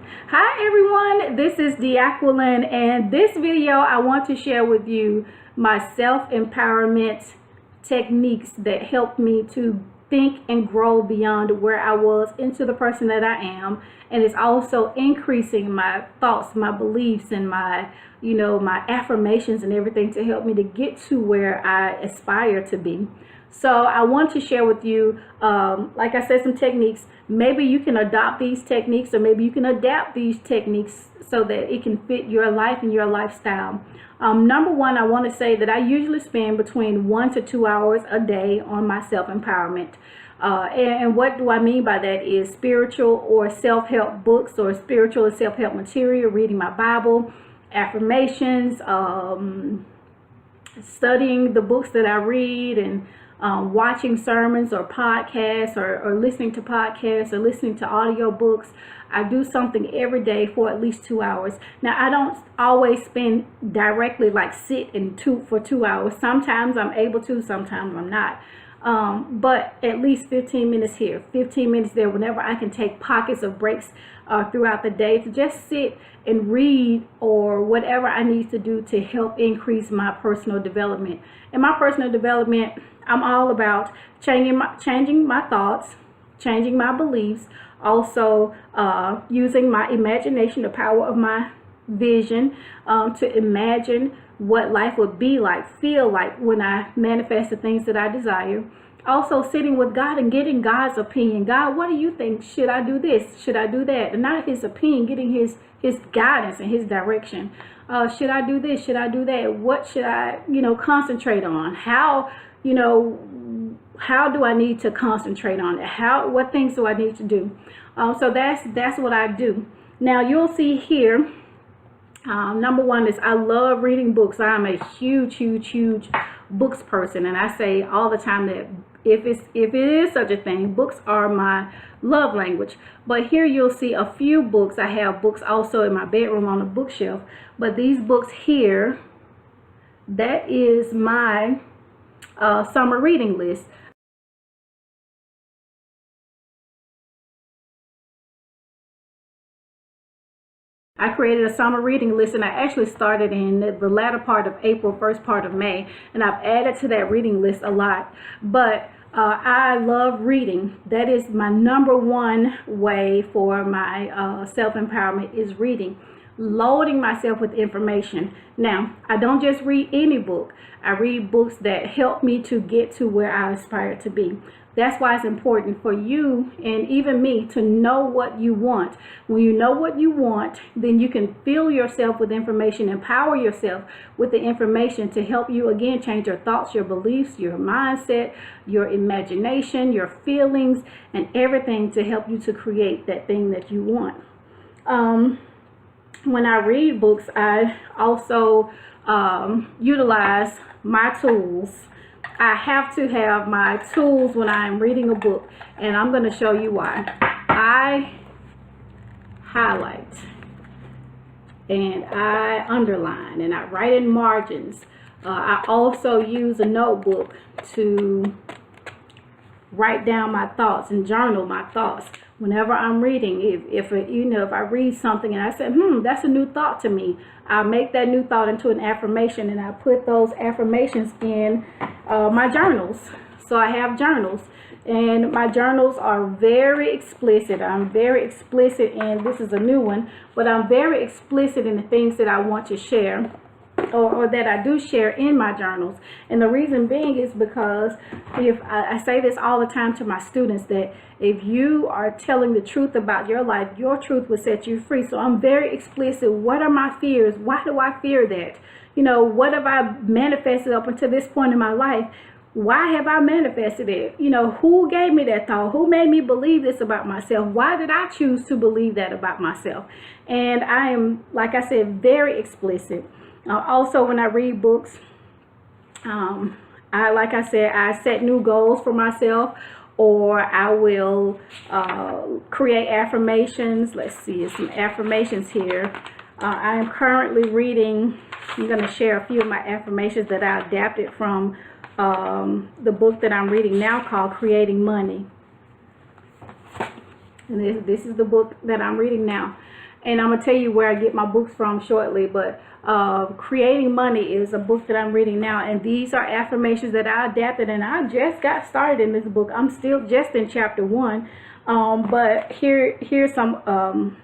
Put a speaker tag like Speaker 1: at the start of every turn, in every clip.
Speaker 1: Hi everyone, this is Deaquilin, and this video I want to share with you my self-empowerment techniques that helped me to think and grow beyond where I was into the person that I am. And it's also increasing my thoughts, my beliefs, and my my affirmations and everything to help me to get to where I aspire to be. So I want to share with you, like I said, some techniques. Maybe you can adopt these techniques, or maybe you can adapt these techniques so that it can fit your life and your lifestyle. Number one, I want to say that I usually spend between 1 to 2 hours a day on my self-empowerment. And what do I mean by that is spiritual or self-help books, or spiritual and self-help material, reading my Bible, affirmations, studying the books that I read, and watching sermons or podcasts, or listening to podcasts, or listening to audio books. I do something every day for at least 2 hours. Now, I don't always spend directly like sit and for 2 hours. Sometimes I'm able to, sometimes I'm not. But at least 15 minutes here, 15 minutes there, whenever I can take pockets of breaks throughout the day to just sit and read, or whatever I need to do to help increase my personal development. And my personal development, I'm all about changing my thoughts, changing my beliefs, also using my imagination, the power of my vision, to imagine what life would be like, feel like when I manifest the things that I desire. Also sitting with God and getting God's opinion. God, what do you think? Should I do this? Should I do that? And not his opinion, getting his guidance and his direction. Should I do this? Should I do that? What should I, concentrate on? How do I need to concentrate on it? What things do I need to do? So that's what I do. Now you'll see here, number one is I love reading books. I'm a huge books person, and I say all the time that if it is such a thing, books are my love language. But here you'll see a few books. I have books also in my bedroom on the bookshelf, but these books here, that is my summer reading list. I created a summer reading list, and I actually started in the latter part of April, first part of May, and I've added to that reading list a lot. But I love reading. That is my number one way for my self-empowerment, is reading, loading myself with information. Now, I don't just read any book. I read books that help me to get to where I aspire to be. That's why it's important for you and even me to know what you want. When you know what you want, then you can fill yourself with information, empower yourself with the information to help you, again, change your thoughts, your beliefs, your mindset, your imagination, your feelings, and everything to help you to create that thing that you want. When I read books, I also utilize my tools. I have to have my tools when I'm reading a book, and I'm going to show you why. I highlight, and I underline, and I write in margins. I also use a notebook to write down my thoughts and journal my thoughts. Whenever I'm reading, if I read something and I say, that's a new thought to me, I make that new thought into an affirmation, and I put those affirmations in my journals. So I have journals, and my journals are very explicit. I'm very explicit, and this is a new one, but I'm very explicit in the things that I want to share, or that I do share in my journals. And the reason being is because if I say this all the time to my students, that if you are telling the truth about your life, your truth will set you free. So I'm very explicit. What are my fears? Why do I fear that? What have I manifested up until this point in my life? Why have I manifested it? Who gave me that thought? Who made me believe this about myself? Why did I choose to believe that about myself? And I am, like I said, very explicit. Also, when I read books, I set new goals for myself, or I will create affirmations. Let's see, some affirmations here. I am currently reading, I'm going to share a few of my affirmations that I adapted from the book that I'm reading now, called Creating Money. And this is the book that I'm reading now. And I'm gonna tell you where I get my books from shortly. But Creating Money is a book that I'm reading now, and these are affirmations that I adapted, and I just got started in this book. I'm still just in chapter 1, but here's some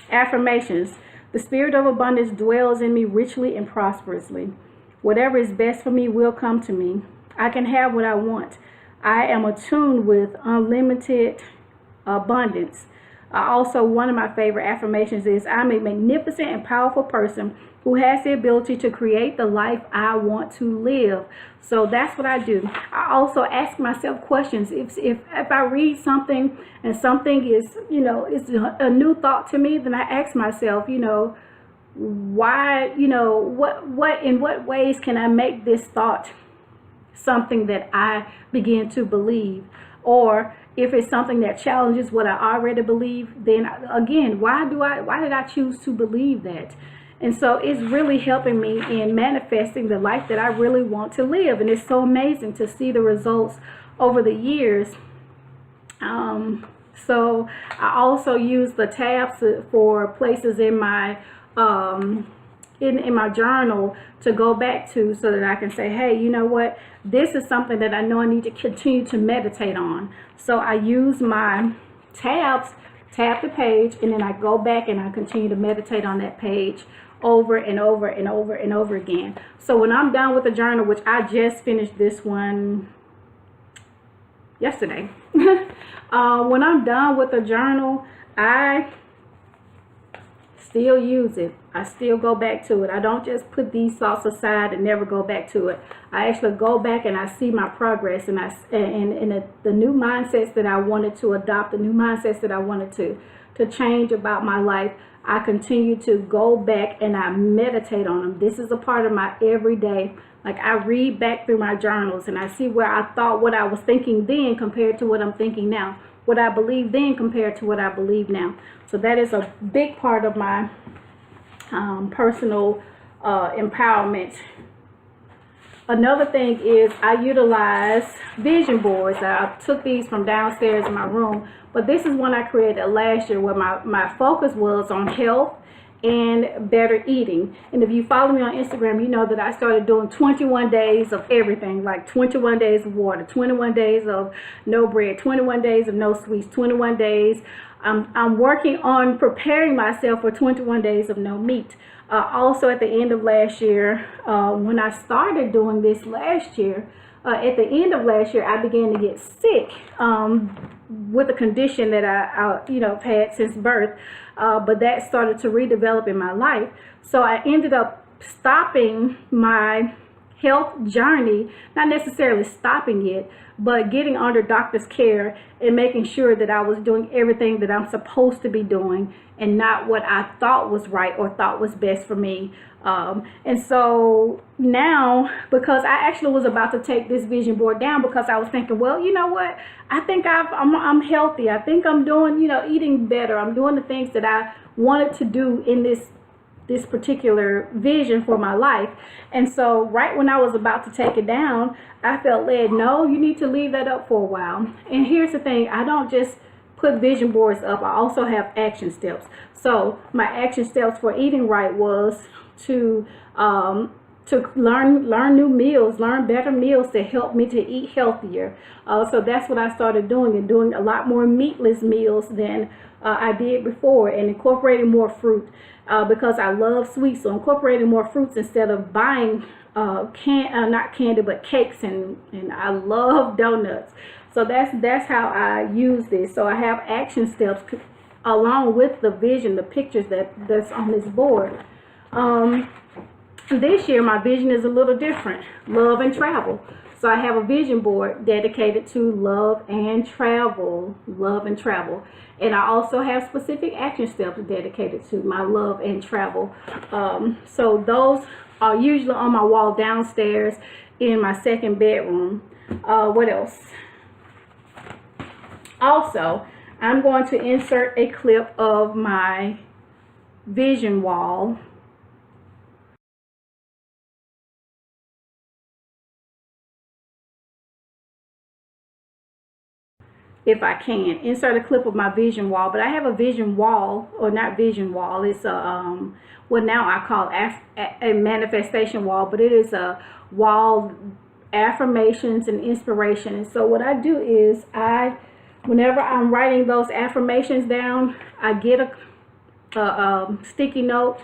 Speaker 1: affirmations. The spirit of abundance dwells in me richly and prosperously. Whatever is best for me will come to me. I can have what I want. I am attuned with unlimited abundance. Also, one of my favorite affirmations is I'm a magnificent and powerful person who has the ability to create the life I want to live. So that's what I do. I also ask myself questions. If I read something and something is, it's a new thought to me, then I ask myself, why, in what ways can I make this thought something that I begin to believe? Or if it's something that challenges what I already believe, then again, why did I choose to believe that? And so it's really helping me in manifesting the life that I really want to live. And it's so amazing to see the results over the years. So I also use the tabs for places in my in my journal to go back to, so that I can say, hey, you know what, this is something that I know I need to continue to meditate on. So I use my tabs, tab the page, and then I go back and I continue to meditate on that page over and over and over and over again. So when I'm done with the journal, which I just finished this one yesterday, when I'm done with the journal, I still use it. I still go back to it. I don't just put these thoughts aside and never go back to it. I actually go back and I see my progress, and the new mindsets that I wanted to adopt, the new mindsets that I wanted to change about my life. I continue to go back and I meditate on them. This is a part of my everyday. Like, I read back through my journals and I see where I thought what I was thinking then compared to what I'm thinking now. What I believe then compared to what I believe now. So that is a big part of my personal empowerment. Another thing is I utilize vision boards. I took these from downstairs in my room, but this is one I created last year, where my focus was on health and better eating. And if you follow me on Instagram, you know that I started doing 21 days of everything, like 21 days of water, 21 days of no bread, 21 days of no sweets, 21 days. I'm working on preparing myself for 21 days of no meat. Also at the end of last year, when I started doing this last year, at the end of last year, I began to get sick with a condition that I've had since birth, but that started to redevelop in my life. So I ended up stopping my health journey, not necessarily stopping it, but getting under doctor's care and making sure that I was doing everything that I'm supposed to be doing and not what I thought was right or thought was best for me. And so now, because I actually was about to take this vision board down, because I was thinking, well, you know what, I think I'm healthy. I think I'm doing, eating better. I'm doing the things that I wanted to do in this particular vision for my life. And so right when I was about to take it down, I felt led, no, you need to leave that up for a while. And here's the thing, I don't just put vision boards up, I also have action steps. So my action steps for eating right was to learn new meals, learn better meals to help me to eat healthier. So that's what I started doing, and doing a lot more meatless meals than I did before, and incorporating more fruit because I love sweets. So incorporating more fruits instead of buying not candy, but cakes, and I love donuts. So that's how I use this. So I have action steps along with the vision, the pictures that's on this board. This year my vision is a little different. Love and travel. So I have a vision board dedicated to love and travel. Love and travel. And I also have specific action steps dedicated to my love and travel. So those are usually on my wall downstairs in my second bedroom. What else? Also, I'm going to insert a clip of my vision wall . if I can. Insert a clip of my vision wall. But I have a vision wall, or not vision wall. It's a what now I call a manifestation wall, but it is a wall, affirmations and inspiration. And so what I do is whenever I'm writing those affirmations down, I get a sticky note,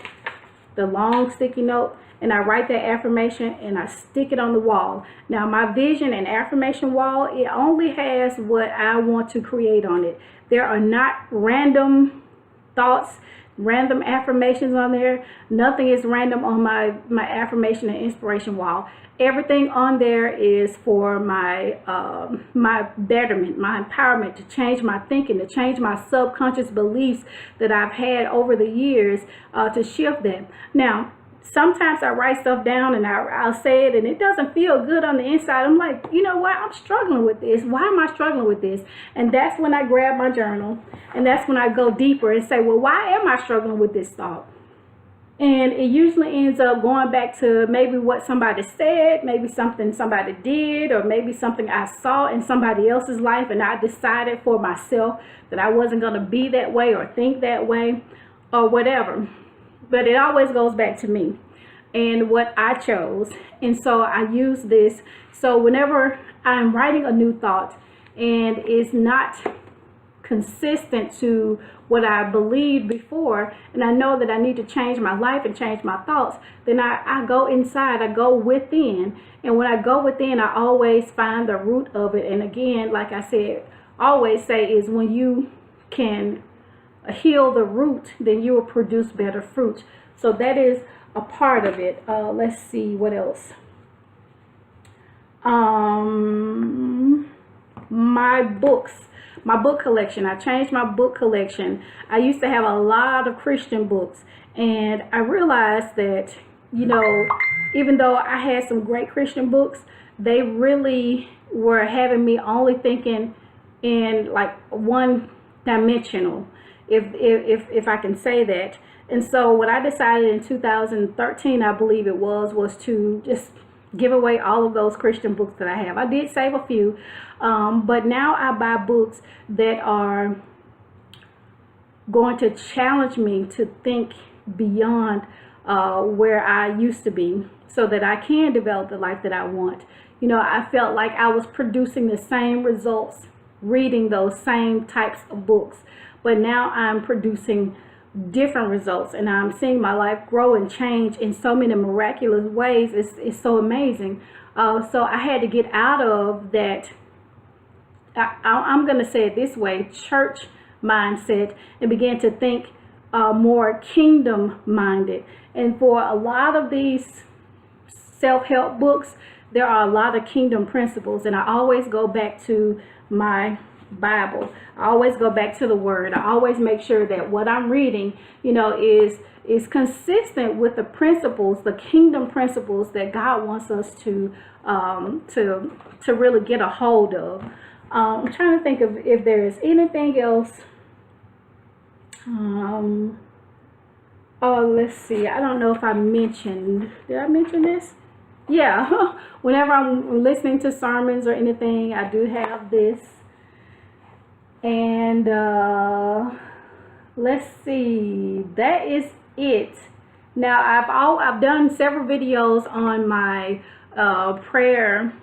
Speaker 1: the long sticky note, and I write that affirmation and I stick it on the wall. Now my vision and affirmation wall, it only has what I want to create on it. There are not random thoughts, random affirmations on there. Nothing is random on my affirmation and inspiration wall. Everything on there is for my betterment, my empowerment, to change my thinking, to change my subconscious beliefs that I've had over the years, to shift them. Now, sometimes I write stuff down and I'll say it and it doesn't feel good on the inside. I'm like, you know what? I'm struggling with this. Why am I struggling with this? And that's when I grab my journal, and that's when I go deeper and say, well, why am I struggling with this thought? And it usually ends up going back to maybe what somebody said, maybe something somebody did, or maybe something I saw in somebody else's life, and I decided for myself that I wasn't going to be that way or think that way or whatever. But it always goes back to me and what I chose. And so I use this. So whenever I'm writing a new thought and it's not consistent to what I believed before, and I know that I need to change my life and change my thoughts, then I go inside, I go within. And when I go within, I always find the root of it. And again, like I said, always say, is when you can heal the root, then you will produce better fruit. So that is a part of it. Let's see what else. My books, my book collection. I changed my book collection. I used to have a lot of Christian books, and I realized that, you know, even though I had some great Christian books, they really were having me only thinking in like one dimensional, if I can say that. And so what I decided in 2013, I believe it was to just give away all of those Christian books that I have. I did save a few, but now I buy books that are going to challenge me to think beyond where I used to be, so that I can develop the life that I want. You know, I felt like I was producing the same results reading those same types of books, but now I'm producing different results, and I'm seeing my life grow and change in so many miraculous ways. It's so amazing. So I had to get out of that, I'm going to say it this way, church mindset, and begin to think more kingdom minded. And for a lot of these self-help books, there are a lot of kingdom principles, and I always go back to my Bible. I always go back to the word. I always make sure that what I'm reading, you know, is consistent with the principles, the kingdom principles that God wants us to really get a hold of. I'm trying to think of if there is anything else. Oh, let's see. I don't know if I mentioned. Did I mention this? Yeah. Whenever I'm listening to sermons or anything, I do have this. And let's see, that is it. Now I've done several videos on my prayer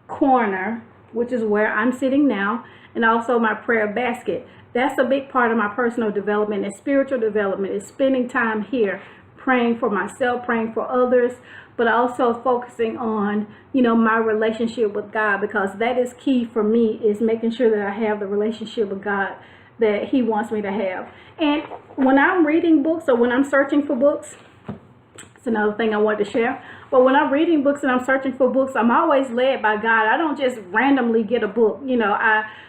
Speaker 1: corner, which is where I'm sitting now, and also my prayer basket. That's a big part of my personal development and spiritual development, is spending time here praying for myself, praying for others, but also focusing on, you know, my relationship with God, because that is key for me, is making sure that I have the relationship with God that He wants me to have. And when I'm reading books, or when I'm searching for books, it's another thing I wanted to share. But when I'm reading books and I'm searching for books, I'm always led by God. I don't just randomly get a book. You know,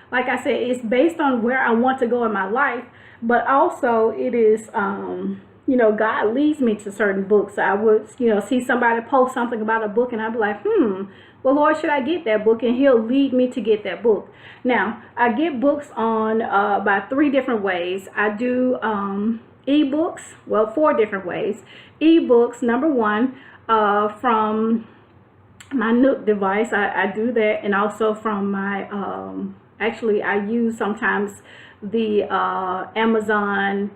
Speaker 1: like I said, it's based on where I want to go in my life, but also it is, you know, God leads me to certain books. I would, you know, see somebody post something about a book, and I'd be like, well, Lord, should I get that book? And He'll lead me to get that book. Now, I get books on by 3 different ways. I do ebooks, well, 4 different ways. Ebooks, number 1, from my Nook device. I do that, and also from my Actually, I use sometimes the Amazon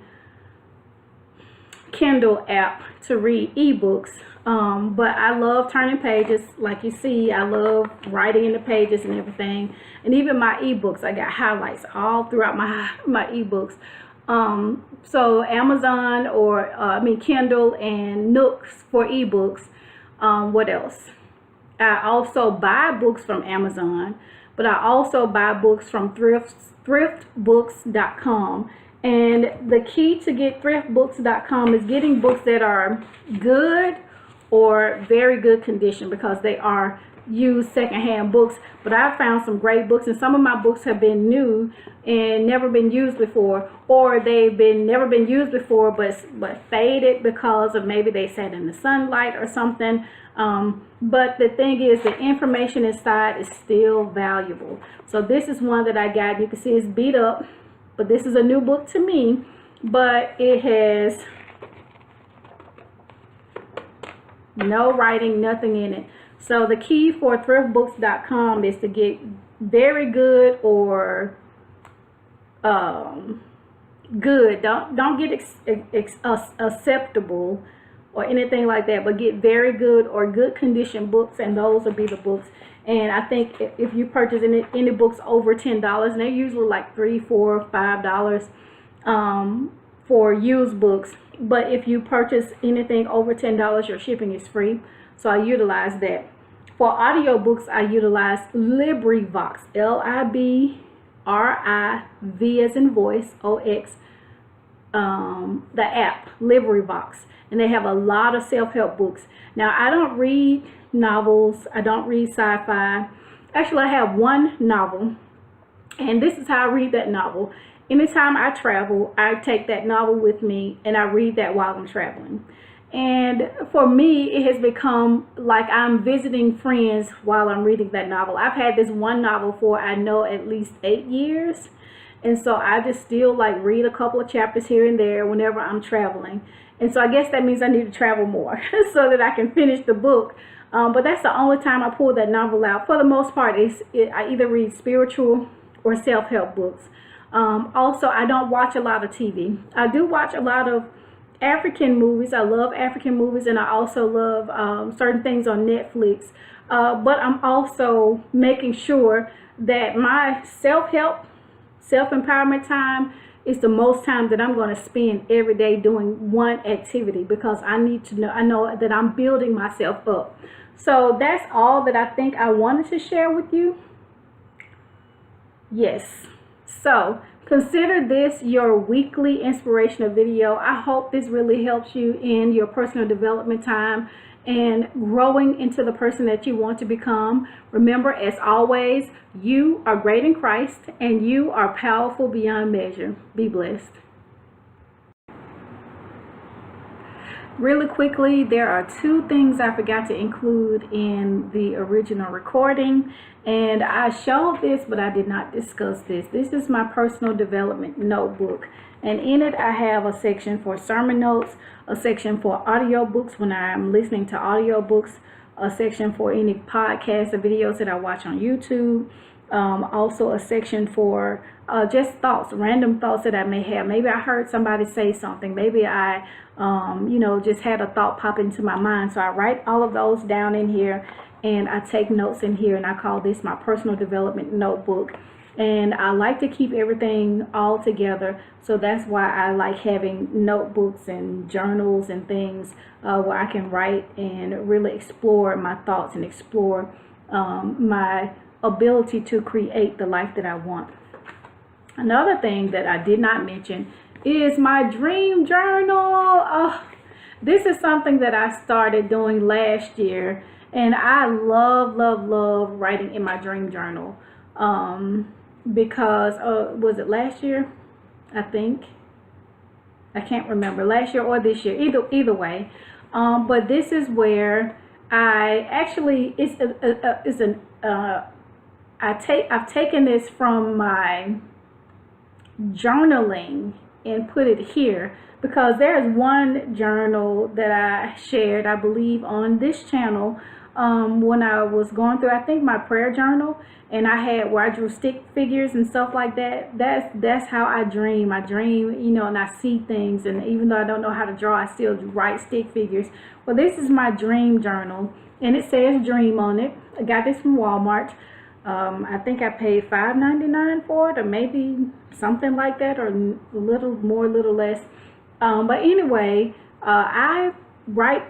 Speaker 1: Kindle app to read ebooks. But I love turning pages. Like you see, I love writing in the pages and everything. And even my ebooks, I got highlights all throughout my ebooks. So Amazon, or Kindle and Nooks for ebooks. What else? I also buy books from Amazon, but I also buy books from thriftbooks.com. And the key to get thriftbooks.com is getting books that are good or very good condition, because they are used secondhand books. But I've found some great books, and some of my books have been new and never been used before, or they've been never been used before but faded because of maybe they sat in the sunlight or something. But the thing is, the information inside is still valuable. So this is one that I got. You can see it's beat up, but this is a new book to me, but it has no writing, nothing in it. So the key for thriftbooks.com is to get very good or good. Don't get acceptable or anything like that, but get very good or good condition books, and those will be the books. And I think if you purchase any books over $10, and they're usually like $3, $4, $5 for used books. But if you purchase anything over $10, your shipping is free. So I utilize that. For audiobooks, I utilize LibriVox, L-I-B-R-I-V as in voice, O-X, the app, LibriVox. And they have a lot of self-help books. Now, I don't read novels. I don't read sci-fi. Actually, I have one novel, and this is how I read that novel. Anytime I travel, I take that novel with me, and I read that while I'm traveling. And for me, it has become like I'm visiting friends while I'm reading that novel. I've had this one novel for, I know, at least 8 years. And so I just still like read a couple of chapters here and there whenever I'm traveling. And so I guess that means I need to travel more so that I can finish the book. But that's the only time I pull that novel out. For the most part, I either read spiritual or self-help books. Also, I don't watch a lot of TV. I do watch a lot of African movies. I love African movies, and I also love certain things on Netflix. But I'm also making sure that my self-help, self-empowerment time is the most time that I'm going to spend every day doing one activity, because I know that I'm building myself up. So that's all that I think I wanted to share with you. Yes. So consider this your weekly inspirational video. I hope this really helps you in your personal development time and growing into the person that you want to become. Remember, as always, you are great in Christ, and you are powerful beyond measure. Be blessed. Really quickly, there are 2 things I forgot to include in the original recording, and I showed this, but I did not discuss this. This is my personal development notebook, and in it I have a section for sermon notes, a section for audiobooks when I'm listening to audiobooks, a section for any podcasts or videos that I watch on YouTube, also a section for just thoughts, random thoughts that I may have. Maybe I heard somebody say something. Maybe I just had a thought pop into my mind. So I write all of those down in here, and I take notes in here, and I call this my personal development notebook. And I like to keep everything all together, so that's why I like having notebooks and journals and things where I can write and really explore my thoughts and explore my ability to create the life that I want. Another thing that I did not mention is my dream journal. This is something that I started doing last year, and I love writing in my dream journal. Because was it last year? I think I can't remember, last year or this year, either way. But this is where I actually I've taken this from my journaling and put it here, because there's one journal that I shared, I believe, on this channel when I was going through, I think, my prayer journal, and I had where I drew stick figures and stuff like that. That's how I dream. I dream, you know, and I see things, and even though I don't know how to draw, I still write stick figures. Well, this is my dream journal, and it says dream on it. I got this from Walmart. I think I paid $5.99 for it, or maybe something like that, or a little more, a little less. But anyway, I write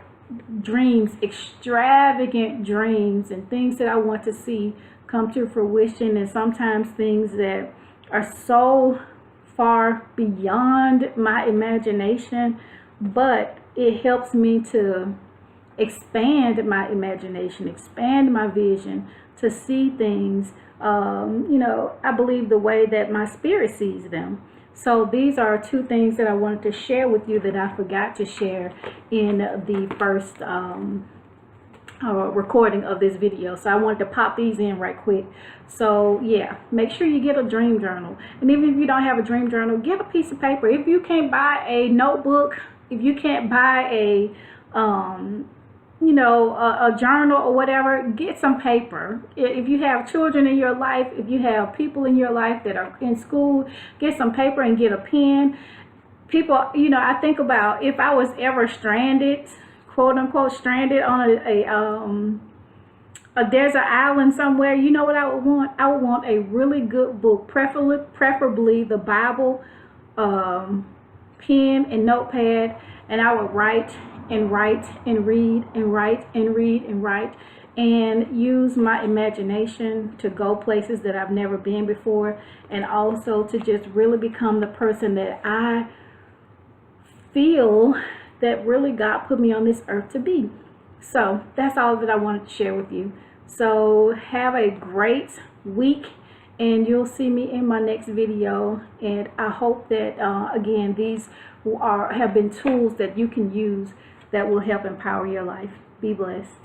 Speaker 1: dreams, extravagant dreams, and things that I want to see come to fruition, and sometimes things that are so far beyond my imagination, but it helps me to expand my imagination, expand my vision, to see things, you know, I believe the way that my spirit sees them. So these are two things that I wanted to share with you that I forgot to share in the first recording of this video. So I wanted to pop these in right quick. So yeah, make sure you get a dream journal. And even if you don't have a dream journal, get a piece of paper. If you can't buy a notebook, if you can't buy a you know, a journal or whatever, get some paper. If you have children in your life, if you have people in your life that are in school, get some paper and get a pen. People, you know, I think about if I was ever stranded, quote unquote stranded on a desert island somewhere, you know what I would want? I would want a really good book, preferably the Bible, pen and notepad, and I would write and write and read and write and read and write, and use my imagination to go places that I've never been before, and also to just really become the person that I feel that really God put me on this earth to be. So that's all that I wanted to share with you. So have a great week, and you'll see me in my next video. And I hope that again, these have been tools that you can use that will help empower your life. Be blessed.